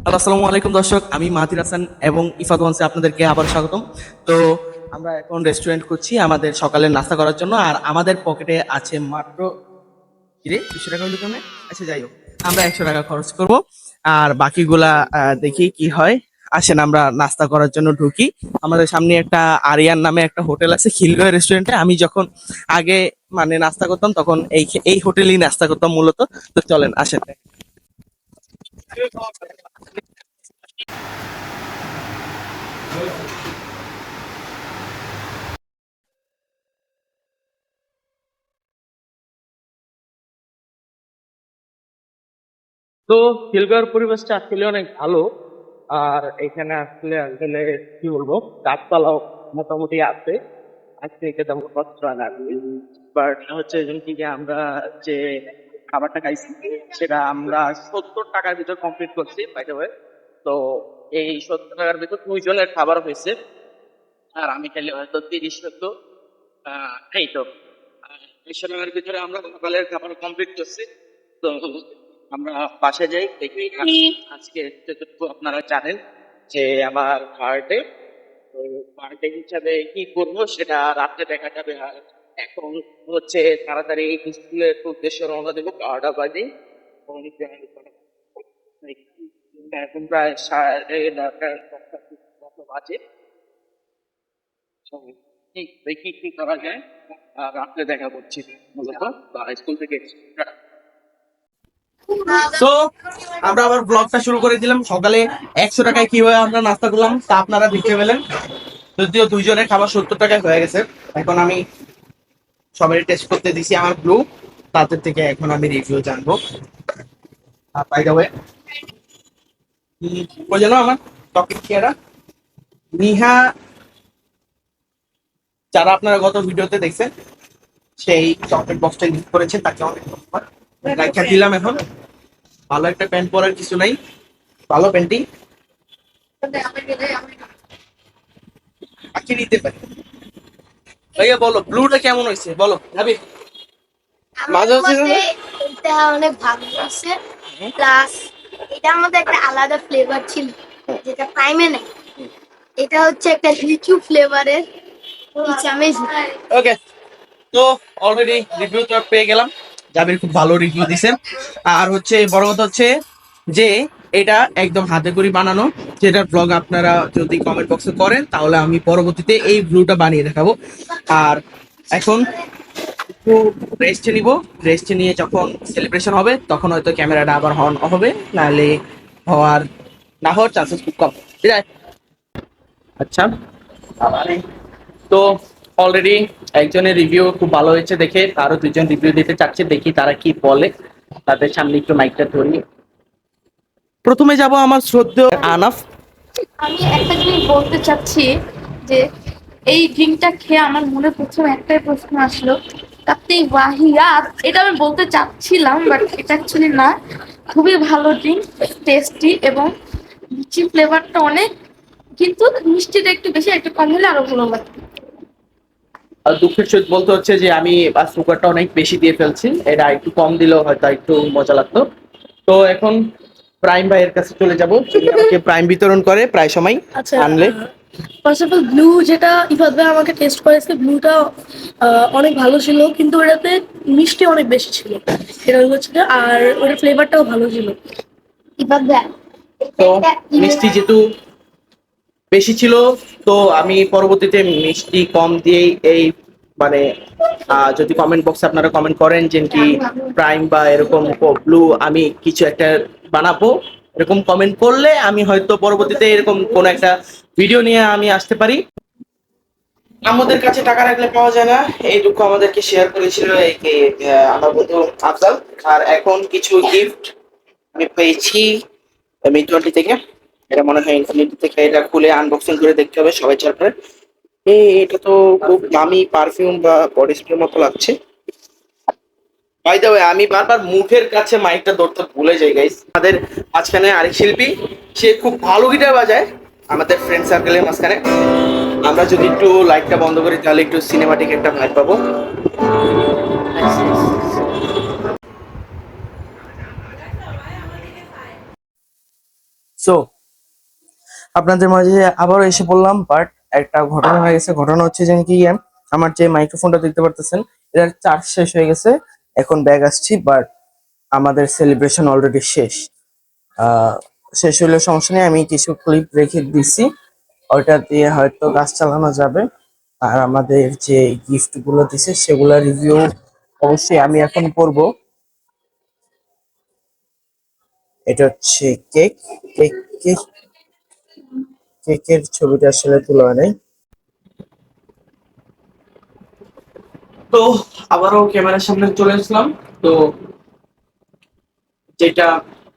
আসসালামু আলাইকুম দর্শক, আমি মাহাতির হাসান এবং ইফাত ওয়ান্সে আপনাদেরকে আবার স্বাগতম। তো আমরা এখন রেস্টুরেন্ট করছি আমাদের সকালের নাস্তা করার জন্য, আর আমাদের পকেটে আছে মাত্র 200 টাকা হইলো কেমনে। আচ্ছা যাই হোক, আমরা 100 টাকা খরচ করব, আর বাকিগুলা দেখি কি হয়। আসেন আমরা নাস্তা করার জন্য ঢুকি। আমাদের সামনে একটা আরিয়ান নামে একটা হোটেল আছে খিলগাঁও রেস্টুরেন্টে। আমি যখন আগে মানে নাস্তা করতাম তখন এই এই হোটেলেই নাস্তা করতাম মূলত। তো চলেন আসেন। তো খিলগাঁওয়ের পরিবেশটা আসলে অনেক ভালো। আর এখানে আসলে আসলে কি বলবো, গাছপালাও মোটামুটি আছে। আজ থেকে তেমন কষ্ট হয় না। বাট হচ্ছে যেমন কি আমরা যে খাবারটা খাইছি সেটা আমরা 70 টাকার ভিতর কমপ্লিট করছি বাই দ্য ওয়ে। তো এই 70 টাকার ভিতর 2 জনের খাবার হয়েছে, আর আমি খাইলে হয়তো 30 চোদ্দ। এই তো 200 টাকার ভিতরে আমরা সকালের খাবার কমপ্লিট করছি। তো আমরা বাসে যাই দেখি। আজকে যতটুকু আপনারা জানেন যে আমার বার্থডে, তো বার্থডে হিসাবে কি করবো সেটা রাত্রে দেখা যাবে। আর এখন হচ্ছে তাড়াতাড়ি স্কুলের উদ্দেশ্যে রওনা দেবো 12টা বাজে। এখন প্রায় 9:30 মতো বাজে। তো দেখি কি করা যায়। আর রাত্রে দেখা করছি মূলত, বা স্কুল থেকে। তো আমরা আবার ব্লগটা শুরু করে দিলাম। সকালে 100 টাকায় কিভাবে আমরা নাস্তা করলাম তা আপনারা দেখতে পেলেন। যদিও 2 জনের খাবার 70 টাকায় হয়ে গেছে। এখন আমি সবাই টেস্ট করতে দিছি আমার ব্লু, তাদের থেকে এখন আমি রিভিউ জানবো। বাই দ্য ওয়ে, ওই জন্য আমার টপিক কি era? নিহা, যারা আপনারা গত ভিডিওতে দেখছেন সেই চকলেট বক্সটা ইউজ করেছেন, তাকে অনেক ধন্যবাদ। রাইখা দিলাম এখন। ভালো একটা প্যান্ট পরার কিছু নাই, ভালো প্যান্টি আঁকিয়ে নিতে পারি। ভাইয়া বলো ব্লুটা কেমন হয়েছে, বলো ভাবি। আমার মাঝে হচ্ছে মতে এটা অনেক ভালো আছে। প্লাস এটার মধ্যে একটা আলাদা ফ্লেভার ছিল যেটা প্রাইমে নেই। এটা হচ্ছে একটা লিচু ফ্লেভারের। It's amazing. ওকে। তো অলরেডি রিভিউ তো পেয়ে গেলাম। জাবির খুব ভালো রিভিউ দিছেন। আর হচ্ছে বড় কথা হচ্ছে যে এটা একদম হাতে করে বানানো, যেটার ব্লগ আপনারা যদি কমেন্ট বক্সে করেন তাহলে আমি পরবর্তীতে এই ব্লুটা বানিয়ে দেখাবো। আর এখন একটু রেস্ট নিব। রেস্ট নিয়ে যখন সেলিব্রেশন হবে তখন হয়তো ক্যামেরাটা আবার অন হবে, নাহলে হওয়ার না হওয়ার চান্সেস খুব কম। ঠিক আছে? আচ্ছা। তো অলরেডি একজনের রিভিউ খুব ভালো হয়েছে দেখে আরো 2জন রিভিউ দিতে চাচ্ছে, দেখি তারা কি বলে। তাদের সামনে একটু মাইকটা ধরি। প্রথমে যাব আমার শ্রদ্ধেয় আনাফ। আমি একটা জিনিস বলতে চাচ্ছি যে এই ড্রিঙ্কটা খেয়ে আমার মনে প্রথম একটাই প্রশ্ন আসলো, তাতে ওয়াহিয়াত এটা আমি বলতে চাচ্ছিলাম, বাট এটা অ্যাকচুয়ালি না। খুবই ভালো ড্রিঙ্ক, টেস্টি এবং লিচি ফ্লেভারটা অনেক, কিন্তু মিষ্টিটা একটু বেশি, একটু কম হলে আরো ভালো লাগতো। আর দুঃখের সহিত বলতে হচ্ছে যে আমি সুগারটা অনেক বেশি দিয়ে ফেলছি, এটা একটু কম দিলেও হয়তো একটু মজা লাগতো। তো এখন প্রাইম ভাইয়ের কাছে চলে যাব, যিনি আমাকে প্রাইম বিতরণ করে প্রায় সময় আচ্ছা, আনলে। ফার্স্ট অফ অল ব্লু যেটা ইফাত ভাই আমাকে টেস্ট করেছে, ব্লুটা অনেক ভালো ছিল, কিন্তু ওটাতে মিষ্টি অনেক বেশি ছিল। এটা হচ্ছে যে, আর ওটার ফ্লেভারটাও ভালো ছিল। এবার দেখ তো মিষ্টি যেহেতু বেশি ছিল, তো আমি পরবর্তীতে মিষ্টি কম দিয়েই এই মানে যদি কমেন্ট বক্সে আপনারা কমেন্ট করেন যে কি প্রাইম বা এরকম ব্লু আমি কিছু একটা বানাবো, এরকম কমেন্ট করলে আমি হয়তো পরবর্তীতে এরকম কোন একটা ভিডিও নিয়ে আমি আসতে পারি। আমাদের কাছে টাকা রাখলে পাওয়া যায় না, এই দুঃখ আমাদেরকে শেয়ার করেছিল এই আমার বন্ধু আফজাল। আর এখন কিছু গিফট আমি পেয়েছি Mi 20 থেকে। এটা মনে হয় ইনফিনিটি থেকে, এটা খুলে আনবক্সিং করে দেখতে হবে সবাই চারপারে। এটা তো খুব দামি পারফিউম বা বডি স্প্রের মতো লাগছে। বাই দ্য ওয়ে, আমি বারবার মুখের কাছে মাইকটা ধরতে ভুলে যাই গাইস। আমাদের মাঝখানে আরেক শিল্পী, সে খুব ভালো গিটার বাজায় আমাদের ফ্রেন্ড সার্কেলের মাঝখানে। আমরা যদি একটু লাইটটা বন্ধ করি তাহলে একটু সিনেমাটিক একটা ভাইব পাবো। সো আপনাদের মাঝে আবারও এসে বললাম, বাট একটা ঘটনা হয়ে গেছে। ঘটনা হচ্ছে যে কি, আমার যে মাইক্রোফোনটা দেখতে পারতেছেন, এটার চার্জ শেষ হয়ে গেছে। এখন ব্যাগ আসছি, বাট আমাদের সেলিব্রেশন অলরেডি শেষ। আহ শেষ হলে সমস্যা নেই, আমি কিছু ক্লিপ রেখে দিছি, ওইটা দিয়ে হয়তো গাছ চালানো যাবে। আর আমাদের যে গিফট গুলো দিছে সেগুলা রিভিউ অবশ্যই আমি এখন করব। এটা হচ্ছে কেক। কেক কেক কেকের ছবিটা আসলে তোলা হয় নাই। তো আবারও ক্যামেরার সামনে চলে আসলাম। তো যেটা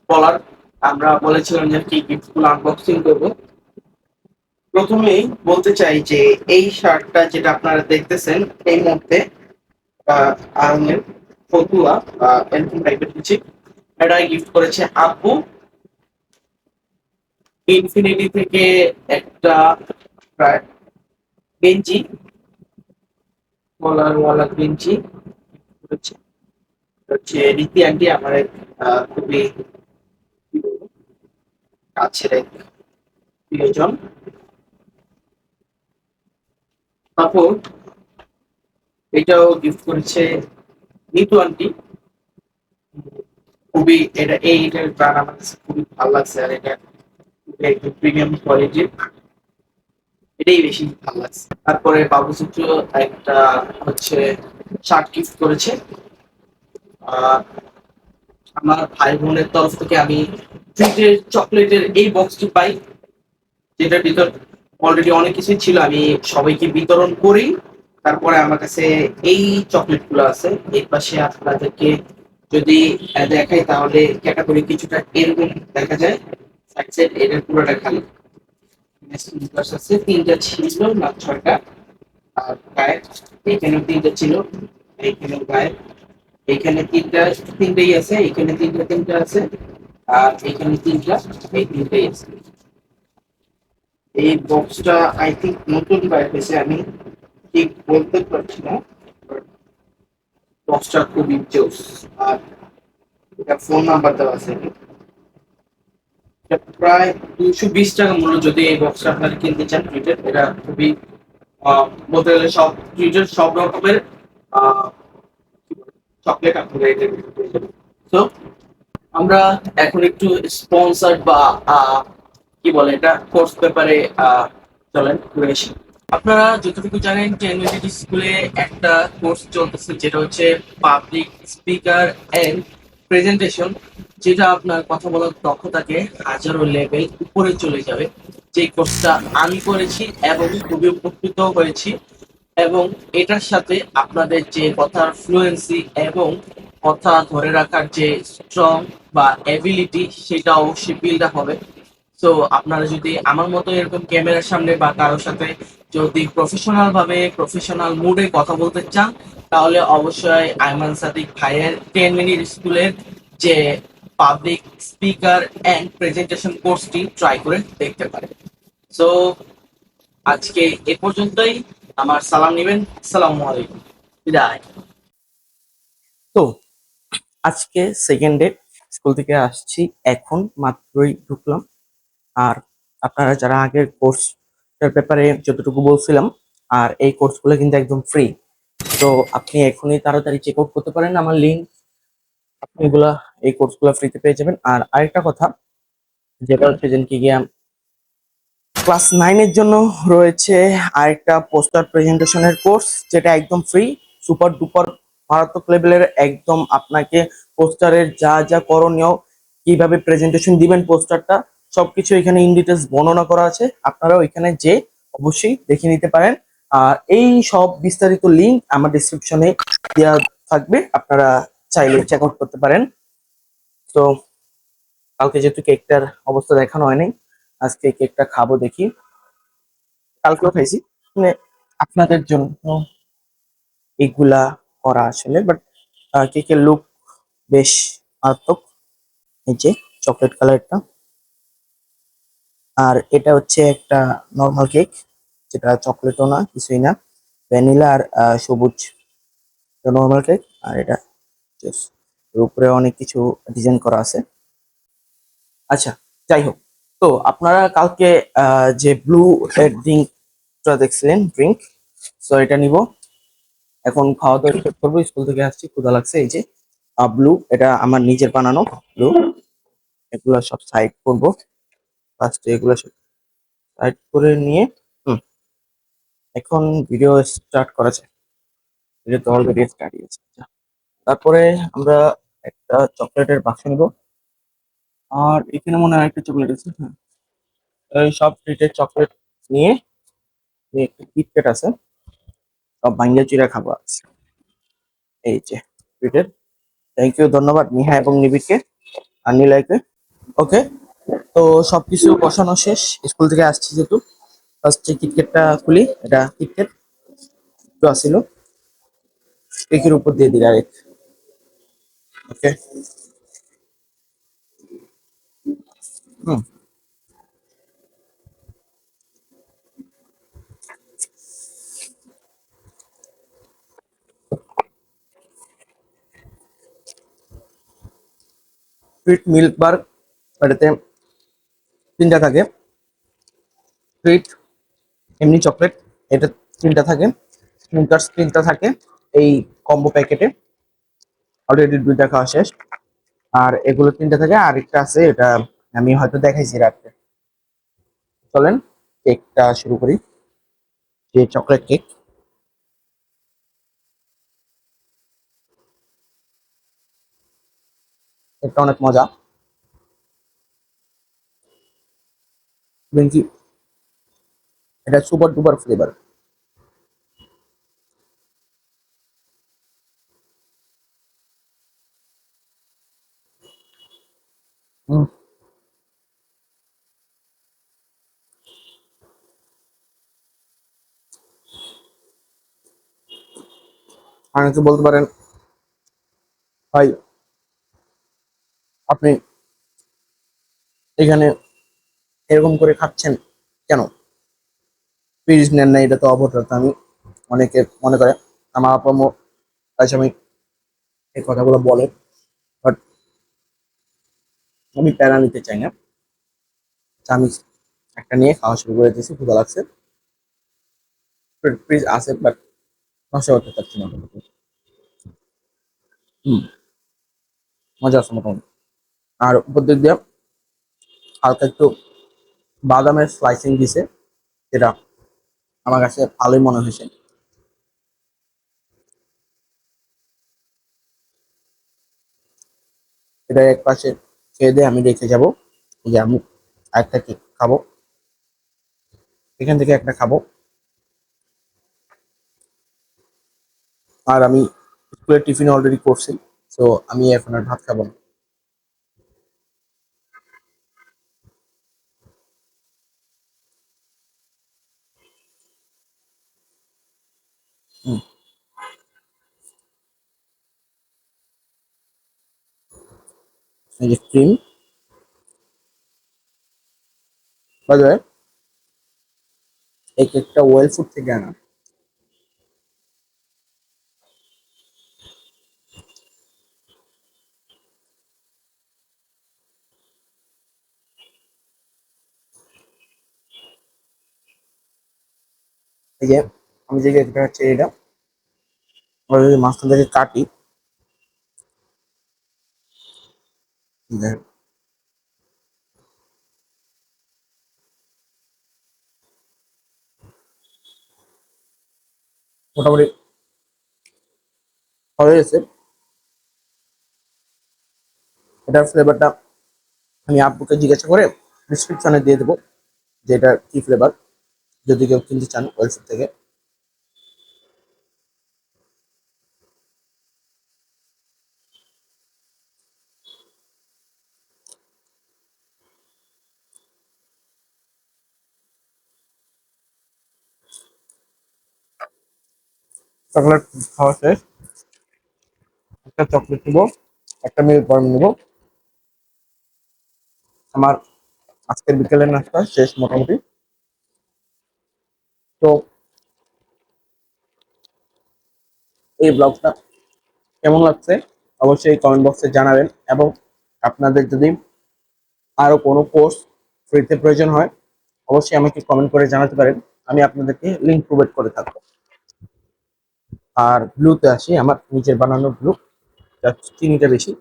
বলার, আমরা বলেছিলাম যে কি গিফট গুলো আনবক্সিং করবো। প্রথমেই বলতে চাই যে এই শার্টটা যেটা আপনারা দেখতেছেন এই মুহূর্তে, আর্মের ফতুয়া বা এরকম টাইপের কিছু, এটা গিফট করেছে আব্বু। ইনফিনিটি থেকে একটা প্রায় গেঞ্জি, কলার ওয়ালা গেঞ্জি করেছে। হচ্ছে রীতি আন্টি আমার এক খুবই কি বলবো, কাছের এক প্রিয়জন। তারপর এটাও গিফট করেছে নিতু আন্টি। খুবই এইটার ব্র্যান্ড আমার কাছে খুবই ভালো লাগছে, আর এটা খুবই একদম প্রিমিয়াম কোয়ালিটির, এটাই বেশি ভালো লাগছে। তারপরে বাবু সূত্র একটা হচ্ছে শার্ট গিফট করেছে। আহ, আমার ভাই বোনের তরফ থেকে আমি ট্রিটের চকলেটের এই বক্সটি পাই, যেটার ভিতর অলরেডি অনেক কিছুই ছিল, আমি সবাইকে বিতরণ করি। তারপরে আমার কাছে এই চকলেট গুলো আছে। এই পাশে আপনাদেরকে যদি দেখাই তাহলে ক্যাটাগরি কিছুটা এরকম দেখা যায়। সাইড সাইড এর পুরোটা খালি স্নিকার্স আছে, তিনটা ছিল না ছয়টা। আর গায়ে এইখানেও তিনটা ছিল, এইখানেও গায়ে, এইখানে তিনটেই আছে, এইখানে তিনটা আছে, আর এইখানে তিনটা, এই তিনটেই আছে। এই বক্সটা আই থিঙ্ক নতুন বাইর হয়েছে, আমি ঠিক বলতে পারছি না। বক্সটা খুবই জোস। আর এটা ফোন নাম্বার দেওয়া আছে। এটা প্রায় 220 টাকা মূল্য যদি এই বক্সটা আপনারা কিনতে চান টুইটার। এটা খুবই বলতে গেলে সব টুইটার সব রকমের চকলেট আপনারা এটার ভিতরে পেয়ে যাবেন। তো আমরা এখন একটু স্পন্সর বা কি বলে এটা কোর্স পেপারে চলেন ঘুরে আসি। আপনারা যতটুকু জানেন যে এনএলডি স্কুলে একটা কোর্স চলতেছে, যেটা হচ্ছে পাবলিক স্পিকার এন্ড প্রেজেন্টেশন, যেটা আপনার কথা বলার দক্ষতাকে হাজারো লেভেল উপরে চলে যাবে। যে কোর্সটা আমি করেছি এবং খুবই উপকৃত হয়েছি, এবং এটার সাথে আপনাদের যে কথার ফ্লুয়েন্সি এবং কথা ধরে রাখার যে স্ট্রং বা এবিলিটি, সেটা অবশ্যই বিল্ড আপ হবে। তো আপনারা যদি আমার মতো এরকম ক্যামেরার সামনে বা কারোর সাথে যদি প্রফেশনাল ভাবে প্রফেশনাল মুডে কথা বলতে চান, তাহলে অবশ্যই আইমান সাদিক ভাইয়ের 10 মিনিট স্কুলের যে পাবলিক স্পিকার এন্ড প্রেজেন্টেশন কোর্সটি ট্রাই করে দেখতে পারেন। সো আজকে এ পর্যন্তই। আমার সালাম নেবেন। আসসালামু আলাইকুম। বিদায়। তো আজকে সেকেন্ড ডে, স্কুল থেকে আসছি, এখন মাত্রই ঢুকলাম। আর আপনারা যারা আগের কোর্সটার ব্যাপারে যতটুকু বলছিলাম, আর এই কোর্সগুলো কিন্তু একদম ফ্রি। তো আপনি এখনই তাড়াতাড়ি চেক আউট করতে পারেন আমার লিঙ্ক, আপনি এগুলা এই কোর্সগুলো ফ্রিতে পেয়ে যাবেন। আর আরেকটা কথা, যেটা হচ্ছে যে কি গিয়া ক্লাস 9-এর জন্য রয়েছে আরেকটা পোস্টার প্রেজেন্টেশনের কোর্স, যেটা একদম ফ্রি, সুপার ডুপার মারাত্মক লেভেলের। একদম আপনাকে পোস্টারের যা যা করণীয়, কিভাবে প্রেজেন্টেশন দিবেন পোস্টারটা, সবকিছু এখানে ইন ডিটেলস বর্ণনা করা আছে। আপনারা ওইখানে যে অবশ্যই দেখে নিতে পারেন। আর এই সব বিস্তারিত লিঙ্ক আমার ডিসক্রিপশনে দেওয়া থাকবে, আপনারা চাইলে চেক আউট করতে পারেন। তো কালকে যেহেতু কেকটার অবস্থা দেখানো হয়নি, আজকে কেকটা খাবো দেখি। কালকেও খাইছি, মানে আপনাদের জন্য এগুলা করা আসলে, বাট কেকের লুক বেশ মারাত্মক। এই যে চকলেট কালারটা, আর এটা হচ্ছে একটা নর্মাল কেক, যেটা চকলেটও না কিছুই না, ভ্যানিলা আর সবুজ নর্মাল কেক। আর এটা juice। এর উপরে অনেক কিছু ডিজাইন করা আছে। আচ্ছা, যাই হোক, তো আপনারা কালকে যে ব্লু হেড ড্রিঙ্কটা দেখছিলেন ড্রিঙ্ক, সো এটা নিব। এখন খাওয়া দাওয়া শেষ করবো, স্কুল থেকে আসছি, ক্ষুধা লাগছে। এই যে ব্লু, এটা আমার নিজের বানানো ব্লু। এগুলো সব সাইড করবো ফার্স্টে, এগুলো সব সাইড করে নিয়ে হুম, এখন ভিডিও স্টার্ট করা যায়। ভিডিও তো অলরেডি স্টার্ট হয়েছে। তারপরে আমরা একটা চকলেটের বাক্স নিব। আর এখানে মনে হয় একটা চকলেট আছে, হ্যাঁ। এই সব ট্রিটের চকলেট নিয়ে একটা কিটক্যাট আছে, সব ভাঙ্গিয়া চিরা খাবো আজ। এই যে ট্রিটের। থ্যাংক ইউ, ধন্যবাদ নিহা এবং নিবিড়কে আর নিলয়কে। ওকে, তো সবকিছু বসানো শেষ, স্কুল থেকে আসছি যেহেতু। ফার্স্টে কিটক্যাটটা খুলি, এটা কিটক্যাট তো আসিল, কেকের উপর দিয়ে দিই ডাইরেক্ট। ওকে, হুম, ট্রিট মিল্ক বার, এটাতে তিনটা থাকে। ট্রিট এমনি চকলেট, এটা তিনটা থাকে। স্নিকার্স তিনটা থাকে এই কম্বো প্যাকেটে, অলরেডি দুইটা খাওয়া শেষ। আর এগুলো তিনটা থাকে, আর একটা আছে, এটা আমি হয়তো দেখাইছি রাত্রে। চলেন কেকটা শুরু করি, যে চকলেট কেক। এটা অনেক মজা, দেখি এটা সুপার ডুপার ফ্লেভার। অনেকে বলতে পারেন ভাই আপনি এখানে এরকম করে খাচ্ছেন কেন, পিরিচ নেন না, এটা তো অভদ্রতা। আমি অনেকে মনে করে, আমার আপা কাছে আমি এই কথাগুলো বলে, বাট আমি প্যারা নিতে চাই না। তা আমি একটা নিয়ে খাওয়া শুরু করে দিয়েছি, ক্ষুধা লাগছে। পিরিচ আছে বাট নষ্ট করতে চাচ্ছি না। হম, মজা আছে মোটামুটি। আর উপর দিক দিয়ে হালকা একটু বাদামের স্লাইসিং দিছে, যেটা আমার কাছে ভালোই মনে হয়েছে। এটা এক পাশে খেয়ে দিয়ে আমি রেখে যাবো, এই যে আমি একটা কেক খাবো, এখান থেকে একটা খাবো। আর আমি স্কুলের টিফিন অলরেডি করছি, তো আমি এখন আর ভাত খাবো না। হুম, এই যে ক্রিম, বাই দ্য ওয়ে এই কেকটা ওয়েল ফুড থেকে আনা। এই যে আমি যে কেকটা হচ্ছে এটা, আমরা যদি মাঝখান থেকে কাটি, দেখেন, মোটামুটি হয়ে গেছে। এটার ফ্লেভারটা আমি আব্বুকে জিজ্ঞাসা করে ডিসক্রিপশনে দিয়ে দেবো যে এটা কি ফ্লেভার, যদি কেউ কিনতে চান ওয়েল ফুড থেকে। চকলেট খাওয়া শেষ, একটা চকলেট নিবো, একটা মিল্ক বার নিবো। আমার আজকের বিকেলের নাস্তা শেষ মোটামুটি। তো এই ব্লগটা কেমন লাগছে অবশ্যই কমেন্ট বক্সে জানাবেন, এবং আপনাদের যদি আরো কোনো কোর্স ফ্রিতে প্রয়োজন হয় অবশ্যই আমাকে কমেন্ট করে জানাতে পারেন, আমি আপনাদেরকে লিঙ্ক প্রোভাইড করে থাকবো। আর ব্লুতে আসি, আমার নিজের বানানো ব্লু, যার চিনিটা বেশি,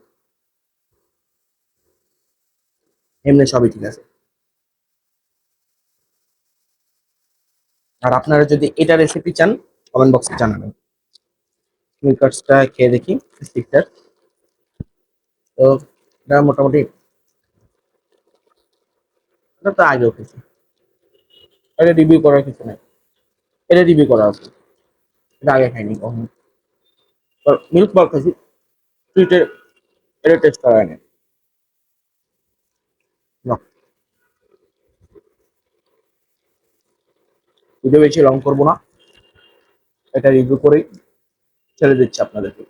এমনি সবই ঠিক আছে। আর আপনারা যদি এটা রেসিপি চান কমেন্ট বক্সে জানাবেন। স্নিকার্সটা খেয়ে দেখি, স্টিকটার। তো এটা মোটামুটি, এটা তো আগেও খেয়েছি, এটা রিভিউ করার কিছু নাই, এটা রিভিউ করা আছে, এটা আগে খাইনি কখনো। মিল্ক বার খাইছি, সুইটের, এটা টেস্ট করা হয়নি। না, ভিডিও বেশি লং করবো না, এটা রিভিউ করেই ছেড়ে দিচ্ছি আপনাদেরকে।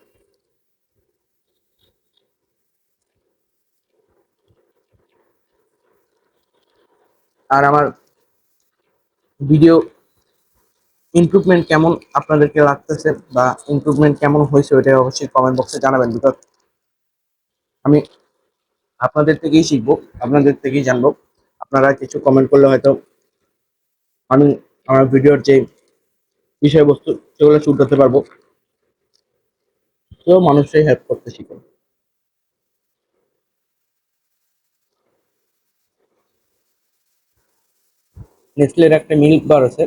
আর আমার ভিডিও ইমপ্রুভমেন্ট কেমন আপনাদেরকে লাগতেছে বা ইমপ্রুভমেন্ট কেমন হয়েছে ওইটা অবশ্যই কমেন্ট বক্সে জানাবেন, বিকজ আমি আপনাদের থেকেই শিখবো, আপনাদের থেকেই জানবো। আপনারা কিছু কমেন্ট করলে হয়তো আমি আমার ভিডিওর যে বিষয়বস্তু সেগুলো শুধরাতে পারবো, তো মানুষই হেল্প করতে শিখো। নেসলের একটা মিল্ক বার আছে,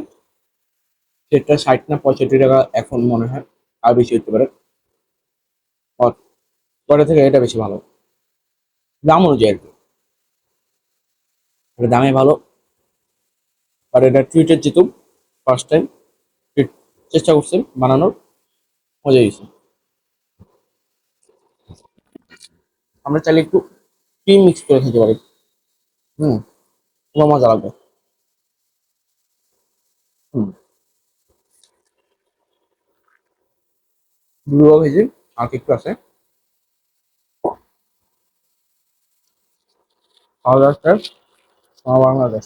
সেটা 60 না 65 টাকা এখন মনে হয়, আর বেশি হতে পারে। আর পরে থেকে এটা বেশি ভালো, দাম অনুযায়ী আর কি। এটা দামে ভালো। আর এটা টুইটার যেহেতু ফার্স্ট টাইম চেষ্টা করছেন বানানোর, মজা হয়েছে। আমরা চাইলে একটু ক্রিম মিক্স করে খেতে পারি, হুম, খুব মজা লাগবে। হুম, ব্লু ভেজি আর কি একটু আছে, খাওয়া দাওয়া বাংলাদেশ।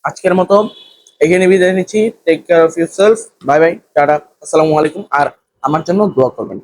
আজকের মতো এখানে বিদায় নিচ্ছি। Take care of yourself, bye bye, tata, আসসালামু আলাইকুম। আর আমার জন্য দোয়া করবেন।